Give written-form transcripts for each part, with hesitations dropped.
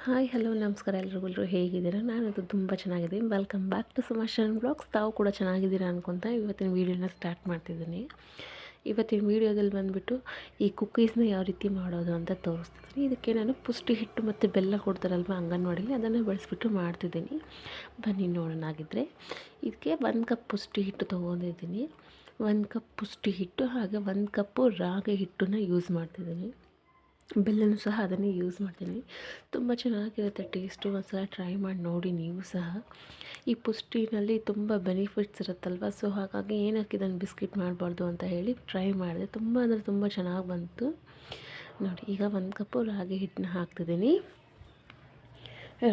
Hi hello ನಮಸ್ಕಾರ ಎಲ್ರಿಗೂ ಹೇಗಿದ್ದೀರಾ? ನಾನಂತೂ ತುಂಬ ಚೆನ್ನಾಗಿದ್ದೀನಿ. Welcome back to Sumashan blogs. ತಾವು ಕೂಡ ಚೆನ್ನಾಗಿದ್ದೀರಾ ಅನ್ಕೊತಾ ಇವತ್ತಿನ ವೀಡಿಯೋನ ಸ್ಟಾರ್ಟ್ ಮಾಡ್ತಿದ್ದೀನಿ. ಇವತ್ತಿನ ವೀಡಿಯೋದಲ್ಲಿ ಬಂದುಬಿಟ್ಟು ಈ ಕುಕ್ಕೀಸ್ನ ಯಾವ ರೀತಿ ಮಾಡೋದು ಅಂತ ತೋರಿಸ್ತಿದ್ದೀನಿ. ಇದಕ್ಕೆ ನಾನು ಪುಷ್ಟಿ ಹಿಟ್ಟು ಮತ್ತು ಬೆಲ್ಲ ಕೊಡ್ತಾರಲ್ವ ಅಂಗನವಾಡಿಲಿ, ಅದನ್ನು ಬಳಸಿಬಿಟ್ಟು ಮಾಡ್ತಿದ್ದೀನಿ. ಬನ್ನಿ ನೋಡೋಣ. ಆಗಿದ್ದರೆ ಇದಕ್ಕೆ 1 ಕಪ್ ಪುಷ್ಟಿ ಹಿಟ್ಟು ತೊಗೊಂಡಿದ್ದೀನಿ. 1 ಕಪ್ ಪುಷ್ಟಿ ಹಿಟ್ಟು, ಹಾಗೆ 1 ಕಪ್ಪು ರಾಗಿ ಹಿಟ್ಟನ್ನು ಯೂಸ್ ಮಾಡ್ತಿದ್ದೀನಿ. ಬೆಲ್ಲನೂ ಸಹ ಅದನ್ನೇ ಯೂಸ್ ಮಾಡ್ತೀನಿ. ತುಂಬ ಚೆನ್ನಾಗಿರುತ್ತೆ ಟೇಸ್ಟು. ಒಂದ್ಸಲ ಟ್ರೈ ಮಾಡಿ ನೋಡಿ ನೀವು ಸಹ. ಈ ಪುಷ್ಟಿನಲ್ಲಿ ತುಂಬ ಬೆನಿಫಿಟ್ಸ್ ಇರುತ್ತಲ್ವ, ಸೊ ಹಾಗಾಗಿ ಏನಕ್ಕೆ ಇದನ್ನು ಬಿಸ್ಕಿಟ್ ಮಾಡಬಾರ್ದು ಅಂತ ಹೇಳಿ ಟ್ರೈ ಮಾಡಿದೆ. ತುಂಬ ಅಂದರೆ ತುಂಬ ಚೆನ್ನಾಗಿ ಬಂತು ನೋಡಿ. ಈಗ 1 ಕಪ್ಪು ರಾಗಿ ಹಿಟ್ಟನ್ನ ಹಾಕ್ತಿದ್ದೀನಿ.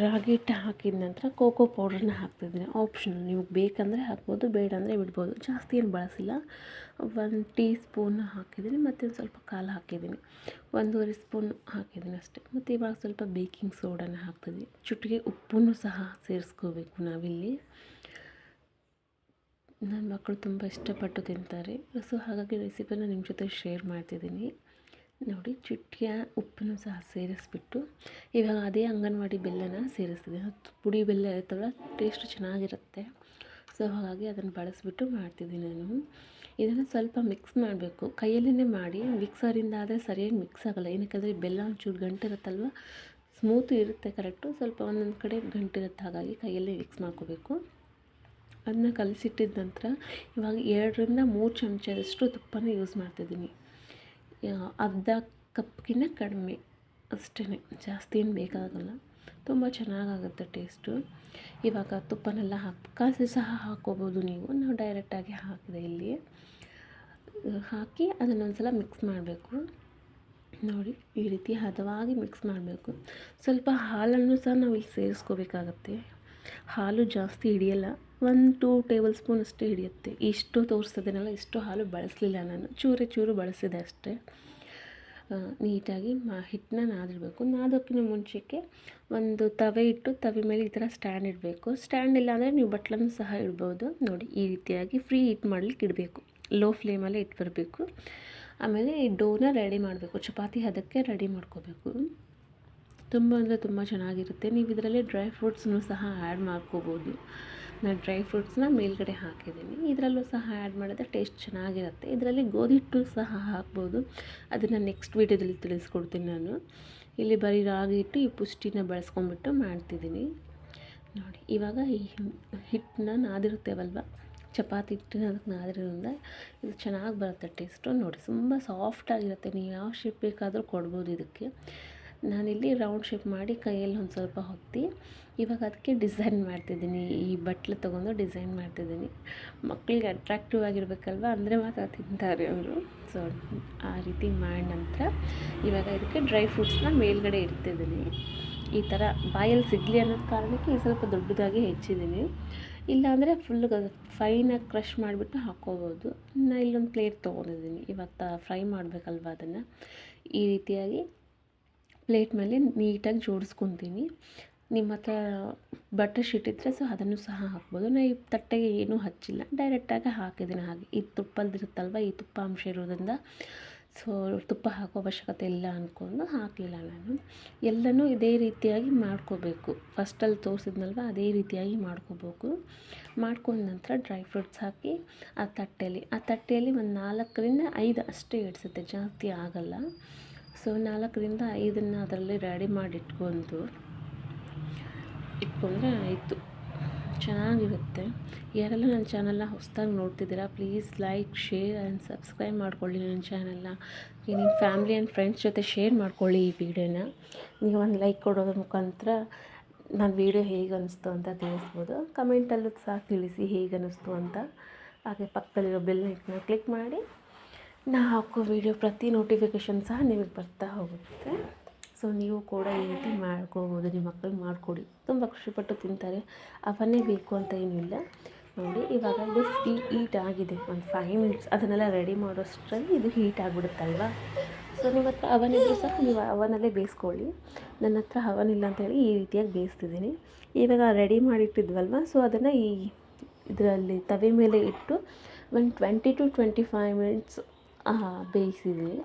ರಾಗಿ ಹಿಟ್ಟು ಹಾಕಿದ ನಂತರ ಕೋಕೋ ಪೌಡ್ರನ್ನ ಹಾಕ್ತಿದ್ದೀನಿ. ಆಪ್ಷನಲ್, ನಿಮಗೆ ಬೇಕಂದರೆ ಹಾಕ್ಬೋದು, ಬೇಡ ಅಂದರೆ ಬಿಡ್ಬೋದು. ಜಾಸ್ತಿ ಏನು ಬಳಸಿಲ್ಲ. 1 ಟೀ ಸ್ಪೂನ್ ಹಾಕಿದ್ದೀನಿ, ಮತ್ತು ಒಂದು ಸ್ವಲ್ಪ ಕಾಲು ಹಾಕಿದ್ದೀನಿ. 1.5 ಸ್ಪೂನ್ ಹಾಕಿದ್ದೀನಿ ಅಷ್ಟೇ. ಮತ್ತು ಇವಾಗ ಸ್ವಲ್ಪ ಬೇಕಿಂಗ್ ಸೋಡಾನ ಹಾಕ್ತಿದ್ದೀನಿ. ಚುಟ್ಟಿಗೆ ಉಪ್ಪನ್ನು ಸಹ ಸೇರಿಸ್ಕೋಬೇಕು ನಾವಿಲ್ಲಿ. ನನ್ನ ಮಕ್ಕಳು ತುಂಬ ಇಷ್ಟಪಟ್ಟು ತಿಂತಾರೆ, ಸೊ ಹಾಗಾಗಿ ರೆಸಿಪಿನ ನಿಮ್ಮ ಜೊತೆ ಶೇರ್ ಮಾಡ್ತಿದ್ದೀನಿ. ನೋಡಿ, ಚುಟ್ಕಿಯ ಉಪ್ಪನ್ನು ಸಹ ಸೇರಿಸ್ಬಿಟ್ಟು ಇವಾಗ ಅದೇ ಅಂಗನವಾಡಿ ಬೆಲ್ಲನ ಸೇರಿಸ್ತಿದೆ. ಪುಡಿ ಬೆಲ್ಲ ಇರುತ್ತಲ್ಲ, ಟೇಸ್ಟ್ ಚೆನ್ನಾಗಿರುತ್ತೆ. ಸೊ ಹಾಗಾಗಿ ಅದನ್ನು ಬಳಸಿಬಿಟ್ಟು ಮಾಡ್ತಿದ್ದೀನಿ ನಾನು. ಇದನ್ನು ಸ್ವಲ್ಪ ಮಿಕ್ಸ್ ಮಾಡಬೇಕು, ಕೈಯಲ್ಲೇ ಮಾಡಿ. ಮಿಕ್ಸರಿಂದ ಆದರೆ ಸರಿಯಾಗಿ ಮಿಕ್ಸ್ ಆಗೋಲ್ಲ. ಏನಕ್ಕೆ ಬೆಲ್ಲ ಒಂಚೂರು ಗಂಟಿರುತ್ತಲ್ವ, ಸ್ಮೂತ್ ಇರುತ್ತೆ ಕರೆಕ್ಟು, ಸ್ವಲ್ಪ ಒಂದೊಂದು ಕಡೆ ಗಂಟಿರುತ್ತೆ. ಹಾಗಾಗಿ ಕೈಯಲ್ಲೇ ಮಿಕ್ಸ್ ಮಾಡ್ಕೋಬೇಕು. ಅದನ್ನ ಕಲಸಿಟ್ಟಿದ ನಂತರ ಇವಾಗ 2ರಿಂದ 3 ಚಮಚದಷ್ಟು ತುಪ್ಪನ ಯೂಸ್ ಮಾಡ್ತಿದ್ದೀನಿ. ಅರ್ಧ ಕಪ್ಗಿಂತ ಕಡಿಮೆ ಅಷ್ಟೇ, ಜಾಸ್ತಿ ಏನು ಬೇಕಾಗಲ್ಲ. ತುಂಬ ಚೆನ್ನಾಗಾಗುತ್ತೆ ಟೇಸ್ಟು. ಇವಾಗ ತುಪ್ಪನೆಲ್ಲ ಕಾಸಿ ಸಹ ಹಾಕ್ಕೋಬೋದು ನೀವು. ನಾವು ಡೈರೆಕ್ಟಾಗಿ ಹಾಕಿದೆ ಇಲ್ಲಿ. ಹಾಕಿ ಅದನ್ನೊಂದು ಸಲ ಮಿಕ್ಸ್ ಮಾಡಬೇಕು. ನೋಡಿ, ಈ ರೀತಿ ಹದವಾಗಿ ಮಿಕ್ಸ್ ಮಾಡಬೇಕು. ಸ್ವಲ್ಪ ಹಾಲನ್ನು ಸಹ ನಾವು ಇಲ್ಲಿ ಸೇರಿಸ್ಕೋಬೇಕಾಗತ್ತೆ. ಹಾಲು ಜಾಸ್ತಿ ಹಿಡಿಯಲ್ಲ, 1-2 ಟೇಬಲ್ ಸ್ಪೂನ್ ಅಷ್ಟೇ ಹಿಡಿಯುತ್ತೆ. ಇಷ್ಟು ತೋರಿಸ್ತಿದ್ದೀನಲ್ಲ, ಇಷ್ಟು ಹಾಲು ಬಳಸಲಿಲ್ಲ ನಾನು, ಚೂರು ಬಳಸಿದೆ ಅಷ್ಟೇ. ನೀಟಾಗಿ ಹಿಟ್ಟನ್ನ ನಾದಿಡಬೇಕು. ನಾದೋಕ್ಕಿಂತ ಮುಂಚೆಗೆ ಒಂದು ತವೆ ಇಟ್ಟು, ತವೆ ಮೇಲೆ ಈ ಥರ ಸ್ಟ್ಯಾಂಡ್ ಇಡಬೇಕು. ಸ್ಟ್ಯಾಂಡ್ ಇಲ್ಲ ಅಂದರೆ ನೀವು ಬಟ್ಲನ್ನು ಸಹ ಇಡ್ಬೋದು. ನೋಡಿ, ಈ ರೀತಿಯಾಗಿ ಫ್ರೀ ಹೀಟ್ ಮಾಡಲಿಕ್ಕೆ ಇಡಬೇಕು. ಲೋ ಫ್ಲೇಮಲ್ಲೇ ಇಟ್ಟು ಬರಬೇಕು. ಆಮೇಲೆ ಈ ಡೋನ ರೆಡಿ ಮಾಡಬೇಕು. ಚಪಾತಿ ಹದಕ್ಕೆ ರೆಡಿ ಮಾಡ್ಕೋಬೇಕು. ತುಂಬ ಅಂದರೆ ತುಂಬ ಚೆನ್ನಾಗಿರುತ್ತೆ. ನೀವು ಇದರಲ್ಲಿ ಡ್ರೈ ಫ್ರೂಟ್ಸನ್ನು ಸಹ ಆ್ಯಡ್ ಮಾಡ್ಕೋಬೋದು. ನಾನು ಡ್ರೈ ಫ್ರೂಟ್ಸ್ನ ಮೇಲ್ಗಡೆ ಹಾಕಿದ್ದೀನಿ. ಇದರಲ್ಲೂ ಸಹ ಆ್ಯಡ್ ಮಾಡಿದ್ರೆ ಟೇಸ್ಟ್ ಚೆನ್ನಾಗಿರುತ್ತೆ. ಇದರಲ್ಲಿ ಗೋಧಿ ಹಿಟ್ಟು ಸಹ ಹಾಕ್ಬೋದು. ಅದನ್ನು ನೆಕ್ಸ್ಟ್ ವೀಡಿಯೋದಲ್ಲಿ ತಿಳಿಸ್ಕೊಡ್ತೀನಿ ನಾನು. ಇಲ್ಲಿ ಬರೀ ರಾಗಿ ಹಿಟ್ಟು, ಈ ಪುಷ್ಟಿನ ಬಳಸ್ಕೊಂಡ್ಬಿಟ್ಟು ಮಾಡ್ತಿದ್ದೀನಿ. ನೋಡಿ, ಇವಾಗ ಈ ಹಿಟ್ಟನ್ನ ನಾದಿರುತ್ತೇವಲ್ವ, ಚಪಾತಿ ಹಿಟ್ಟಿನ ಅದಕ್ಕೆ ನಾದಿರೋದ್ರಿಂದ ಇದು ಚೆನ್ನಾಗಿ ಬರುತ್ತೆ ಟೇಸ್ಟು. ನೋಡಿ, ತುಂಬ ಸಾಫ್ಟಾಗಿರುತ್ತೆ. ನೀವು ಯಾವ ಶೇಪ್ ಬೇಕಾದರೂ ಕೊಡ್ಬೋದು ಇದಕ್ಕೆ. ನಾನಿಲ್ಲಿ ರೌಂಡ್ ಶೇಪ್ ಮಾಡಿ ಕೈಯಲ್ಲಿ ಒಂದು ಸ್ವಲ್ಪ ಹೊತ್ತಿ ಇವಾಗ ಅದಕ್ಕೆ ಡಿಸೈನ್ ಮಾಡ್ತಿದ್ದೀನಿ. ಈ ಬಟ್ಲು ತೊಗೊಂಡು ಡಿಸೈನ್ ಮಾಡ್ತಿದ್ದೀನಿ. ಮಕ್ಕಳಿಗೆ ಅಟ್ರಾಕ್ಟಿವ್ ಆಗಿರಬೇಕಲ್ವ, ಅಂದರೆ ಮಾತ್ರ ತಿಂತಾರೆ ಅವರು. ಸೊ ಆ ರೀತಿ ಮಾಡಿ ನಂತರ ಇವಾಗ ಇದಕ್ಕೆ ಡ್ರೈ ಫ್ರೂಟ್ಸ್ನ ಮೇಲ್ಗಡೆ ಇಡ್ತಿದ್ದೀನಿ. ಈ ಥರ ಬಾಯಲ್ಲಿ ಸಿಗಲಿ ಅನ್ನೋ ಕಾರಣಕ್ಕೆ ಈ ಸ್ವಲ್ಪ ದೊಡ್ಡದಾಗಿ ಹೆಚ್ಚಿದ್ದೀನಿ. ಇಲ್ಲಾಂದರೆ ಫುಲ್ ಫೈನಾಗಿ ಕ್ರಷ್ ಮಾಡಿಬಿಟ್ಟು ಹಾಕ್ಕೋಬೋದು. ನಾನು ಇಲ್ಲೊಂದು ಪ್ಲೇಟ್ ತೊಗೊಂಡಿದ್ದೀನಿ. ಇವಾಗ ಫ್ರೈ ಮಾಡಬೇಕಲ್ವ, ಅದನ್ನು ಈ ರೀತಿಯಾಗಿ ಪ್ಲೇಟ್ ಮೇಲೆ ನೀಟಾಗಿ ಜೋಡಿಸ್ಕೊತೀನಿ. ನಿಮ್ಮ ಹತ್ರ ಬಟರ್ ಶೀಟ್ ಇದ್ದರೆ ಸೊ ಅದನ್ನು ಸಹ ಹಾಕ್ಬೋದು. ನಾನು ಈ ತಟ್ಟೆಗೆ ಏನೂ ಹಚ್ಚಿಲ್ಲ, ಡೈರೆಕ್ಟಾಗಿ ಹಾಕಿದ್ದೀನಿ. ಹಾಗೆ ಈ ತುಪ್ಪಲ್ದಿರುತ್ತಲ್ವ, ಈ ತುಪ್ಪ ಅಂಶ ಇರೋದ್ರಿಂದ ಸೊ ತುಪ್ಪ ಹಾಕೋ ಅವಶ್ಯಕತೆ ಇಲ್ಲ ಅಂದ್ಕೊಂಡು ಹಾಕಲಿಲ್ಲ ನಾನು. ಎಲ್ಲನೂ ಇದೇ ರೀತಿಯಾಗಿ ಮಾಡ್ಕೋಬೇಕು. ಫಸ್ಟಲ್ಲಿ ತೋರಿಸಿದ್ನಲ್ವ, ಅದೇ ರೀತಿಯಾಗಿ ಮಾಡ್ಕೋಬೇಕು. ಮಾಡ್ಕೊಂಡ ನಂತರ ಡ್ರೈ ಫ್ರೂಟ್ಸ್ ಹಾಕಿ ಆ ತಟ್ಟೆಯಲ್ಲಿ ಒಂದು 4ರಿಂದ 5 ಅಷ್ಟೇ ಇಡಿಸುತ್ತೆ, ಜಾಸ್ತಿ ಆಗೋಲ್ಲ. ಸೊ 4ರಿಂದ 5 ಅದರಲ್ಲಿ ರೆಡಿ ಮಾಡಿ ಇಟ್ಕೊಂಡ್ರೆ ಆಯಿತು. ಚೆನ್ನಾಗಿರುತ್ತೆ. ಯಾರೆಲ್ಲ ನನ್ನ ಚಾನಲ್ನ ಹೊಸದಾಗಿ ನೋಡ್ತಿದ್ದೀರಾ, please like, share and subscribe ಮಾಡ್ಕೊಳ್ಳಿ ನನ್ನ ಚಾನಲ್ನ. ನಿಮ್ಮ ಫ್ಯಾಮಿಲಿ ಆ್ಯಂಡ್ ಫ್ರೆಂಡ್ಸ್ ಜೊತೆ ಶೇರ್ ಮಾಡ್ಕೊಳ್ಳಿ ಈ ವಿಡಿಯೋನ. ನೀವು ಒಂದು ಲೈಕ್ ಕೊಡೋದ್ರ ಮುಖಾಂತರ ನನ್ನ ವೀಡಿಯೋ ಹೇಗೆ ಅನ್ನಿಸ್ತು ಅಂತ ತಿಳಿಸ್ಬೋದು. ಕಮೆಂಟಲ್ಲೂ ಸಹ ತಿಳಿಸಿ ಹೇಗೆ ಅನ್ನಿಸ್ತು ಅಂತ. ಹಾಗೆ ಪಕ್ಕದಲ್ಲಿರೋ ಬೆಲ್ ಐಕನ್ನ ಕ್ಲಿಕ್ ಮಾಡಿ, ನಾ ಹಾಕೋ ವಿಡಿಯೋ ಪ್ರತಿ ನೋಟಿಫಿಕೇಷನ್ ಸಹ ನಿಮಗೆ ಬರ್ತಾ ಹೋಗುತ್ತೆ. ಸೊ ನೀವು ಕೂಡ ಈ ರೀತಿ ಮಾಡ್ಕೋಬೋದು. ನಿಮ್ಮ ಮಕ್ಕಳಿಗೆ ಮಾಡಿಕೊಡಿ, ತುಂಬ ಖುಷಿಪಟ್ಟು ತಿಂತಾರೆ. ಅವನ್ನೇ ಬೇಕು ಅಂತ ಏನಿಲ್ಲ. ನೋಡಿ, ಇವಾಗ ಇದು ಹೀಟ್ ಆಗಿದೆ. ಒಂದು 5 ಮಿನಿಟ್ಸ್ ಅದನ್ನೆಲ್ಲ ರೆಡಿ ಮಾಡೋಷ್ಟರಲ್ಲಿ ಇದು ಹೀಟ್ ಆಗಿಬಿಡುತ್ತಲ್ವ. ಸೊ ನಿಮ್ಮ ಹತ್ರ ಅವನ್ ಇದ್ದರೂ ಸಹ ನೀವು ಅವನಲ್ಲೇ ಬೇಯಿಸ್ಕೊಳ್ಳಿ. ನನ್ನ ಹತ್ರ ಅವನ್ ಇಲ್ಲ ಅಂತೇಳಿ ಈ ರೀತಿಯಾಗಿ ಬೇಯಿಸ್ತಿದ್ದೀನಿ. ಇವಾಗ ರೆಡಿ ಮಾಡಿಟ್ಟಿದ್ವಲ್ವ, ಸೊ ಅದನ್ನು ಇದರಲ್ಲಿ ತವೆ ಮೇಲೆ ಇಟ್ಟು ಒಂದು 20 to 25 ಮಿನಿಟ್ಸ್ ಬೇಯಿಸಿದ್ದೀನಿ.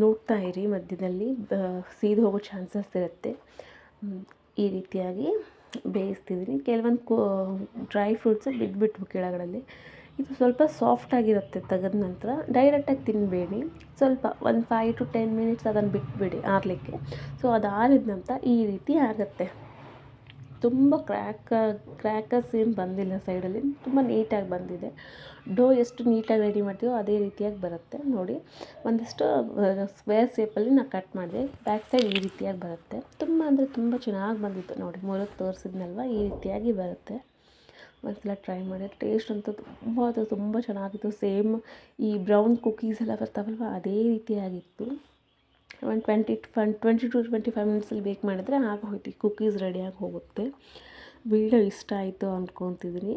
ನೋಡ್ತಾ ಇರಿ, ಮಧ್ಯದಲ್ಲಿ ಸೀದು ಹೋಗೋ ಚಾನ್ಸಸ್ ಇರುತ್ತೆ. ಈ ರೀತಿಯಾಗಿ ಬೇಯಿಸ್ತಿದ್ದೀನಿ. ಕೆಲವೊಂದು ಡ್ರೈ ಫ್ರೂಟ್ಸು ಬಿದ್ದುಬಿಟ್ವು ಕೆಳಗಡೆಲಿ. ಇದು ಸ್ವಲ್ಪ ಸಾಫ್ಟಾಗಿರುತ್ತೆ ತೆಗೆದ ನಂತರ. ಡೈರೆಕ್ಟಾಗಿ ತಿನ್ನಬೇಡಿ, ಸ್ವಲ್ಪ ಒಂದು 5 to 10 ಮಿನಿಟ್ಸ್ ಅದನ್ನು ಬಿಟ್ಬಿಡಿ ಆರಲಿಕ್ಕೆ. ಸೊ ಅದು ಆರಿದ ನಂತರ ಈ ರೀತಿ ಆಗುತ್ತೆ. ತುಂಬ ಕ್ರ್ಯಾಕರ್ಸ್ ಏನು ಬಂದಿಲ್ಲ ಸೈಡಲ್ಲಿ, ತುಂಬ ನೀಟಾಗಿ ಬಂದಿದೆ. ಡೋ ಎಷ್ಟು ನೀಟಾಗಿ ರೆಡಿ ಮಾಡ್ತೀವೋ ಅದೇ ರೀತಿಯಾಗಿ ಬರುತ್ತೆ ನೋಡಿ. ಒಂದಿಷ್ಟು ಸ್ಕ್ವೇರ್ ಶೇಪಲ್ಲಿ ನಾನು ಕಟ್ ಮಾಡಿದೆ. ಬ್ಯಾಕ್ ಸೈಡ್ ಈ ರೀತಿಯಾಗಿ ಬರುತ್ತೆ. ತುಂಬ ಅಂದರೆ ತುಂಬ ಚೆನ್ನಾಗಿ ಬಂದಿತ್ತು ನೋಡಿ. ಮೊದಲು ತೋರಿಸಿದ್ನಲ್ವ, ಈ ರೀತಿಯಾಗಿ ಬರುತ್ತೆ. ಒಂದ್ಸಲ ಟ್ರೈ ಮಾಡಿ. ಟೇಸ್ಟ್ ಅಂತೂ ತುಂಬ ಚೆನ್ನಾಗಿತ್ತು. ಸೇಮ್ ಈ ಬ್ರೌನ್ ಕುಕ್ಕೀಸ್ ಎಲ್ಲ ಬರ್ತಾವಲ್ವ, ಅದೇ ರೀತಿಯಾಗಿತ್ತು. ಒಂದು 20 to 25 ಮಿನಿಟ್ಸಲ್ಲಿ ಬೇಕ್ ಮಾಡಿದ್ರೆ ಆಗೋಯ್ತು, ಕುಕ್ಕೀಸ್ ರೆಡಿಯಾಗಿ ಹೋಗುತ್ತೆ. ವಿಡಿಯೋ ಇಷ್ಟ ಆಯಿತು ಅಂದ್ಕೊತಿದ್ದೀನಿ.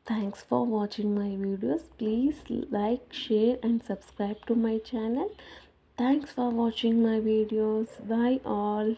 Thanks for watching my videos. Please like, share and subscribe to my channel. Thanks for watching my videos. Bye all.